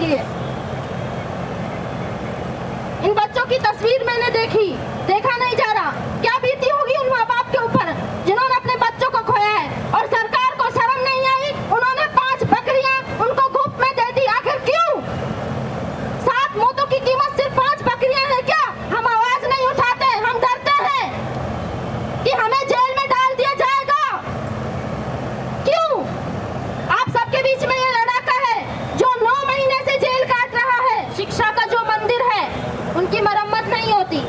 लिए। इन बच्चों की तस्वीर मैंने देखा नहीं जा रहा। क्या बीती होगी उन माँ बाप के ऊपर जिन्होंने अपने बच्चों को खोया है। और सरकार को शर्म नहीं आई, उन्होंने 5 बकरियां उनको गुफ्त में दे दी। आखिर क्यों? 7 मौतों की कीमत सिर्फ 5 बकरियां है क्या? हम आवाज नहीं उठाते, हम डरते हैं कि हमें जेल में डाल दिया जाएगा। क्यों? आप सबके बीच में ये लड़ाका है जो 9 महीने से जेल काट रहा है। शिक्षा का जो मंदिर है उनकी मरम्मत नहीं होती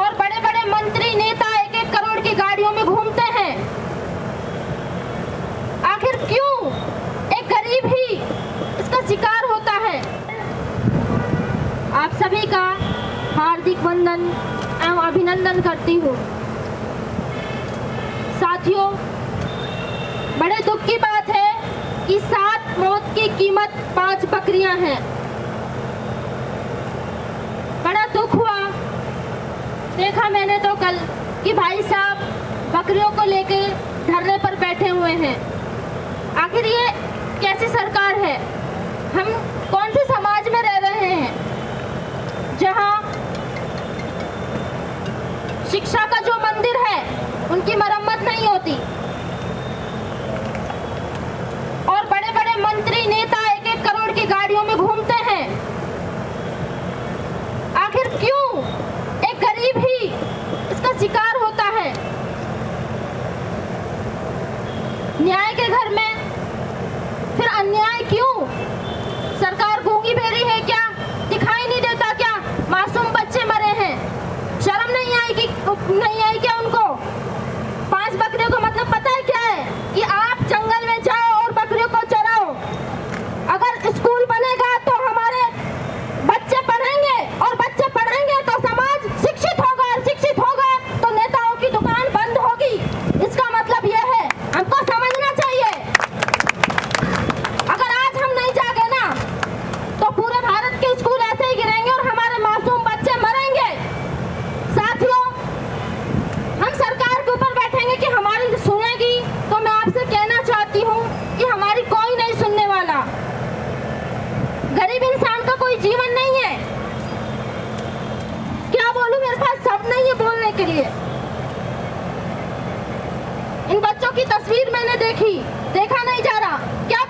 और बड़े बड़े मंत्री नेता 1-1 करोड़ की गाड़ियों में घूमते हैं। आखिर क्यों? एक गरीब ही इसका शिकार होता है। आप सभी का हार्दिक वंदन एवं अभिनंदन करती हूँ। साथियों, बड़े दुख की बात है कि 7 मौत की कीमत 5 बकरियां हैं। बड़ा दुख हुआ, देखा मैंने तो कल कि भाई साहब बकरियों को लेके धरने पर बैठे हुए हैं। आखिर ये कैसी सरकार है? हम कौन से समाज में रह रहे हैं जहां शिक्षा का जो मंदिर है उनकी मरम्मत नहीं होती और बड़े बड़े मंत्री नेता 1-1 करोड़ की गाड़ियों में घूमते हैं। आखिर क्यों? एक गरीब ही इसका शिकार होता है। न्याय के घर में फिर अन्याय क्यों? सरकार गूंगी बेरी है क्या? दिखाई नहीं देता क्या? मासूम बच्चे मरे हैं, शर्म नहीं आई क्या उनको? 5 बकरियों का मतलब पता है क्या है? कि आप जंगल में जाओ और बकरियों को चराओ। अगर स्कूल बनेगा तो हमारे बच्चे पढ़ेंगे और बच्चे पढ़ेंगे तो समाज शिक्षित होगा और शिक्षित होगा तो नेताओं की दुकान बंद होगी। इसका मतलब यह है, हमको समझना चाहिए। अगर आज हम नहीं जागे ना तो पूरे भारत के स्कूल ऐसे ही गिरेंगे और हमारे मासूम बच्चे मरेंगे। साथियों, हम सरकार के ऊपर बैठेंगे कि हमारी सुनेगी, तो मैं आपसे कहना चाहती हूँ कि हमारी कोई नहीं सुनने वाला। गरीब इंसान का कोई जीवन नहीं है। क्या बोलूं, मेरे पास शब्द नहीं है बोलने के लिए। इन बच्चों की तस्वीर मैंने देखा नहीं जा रहा। क्या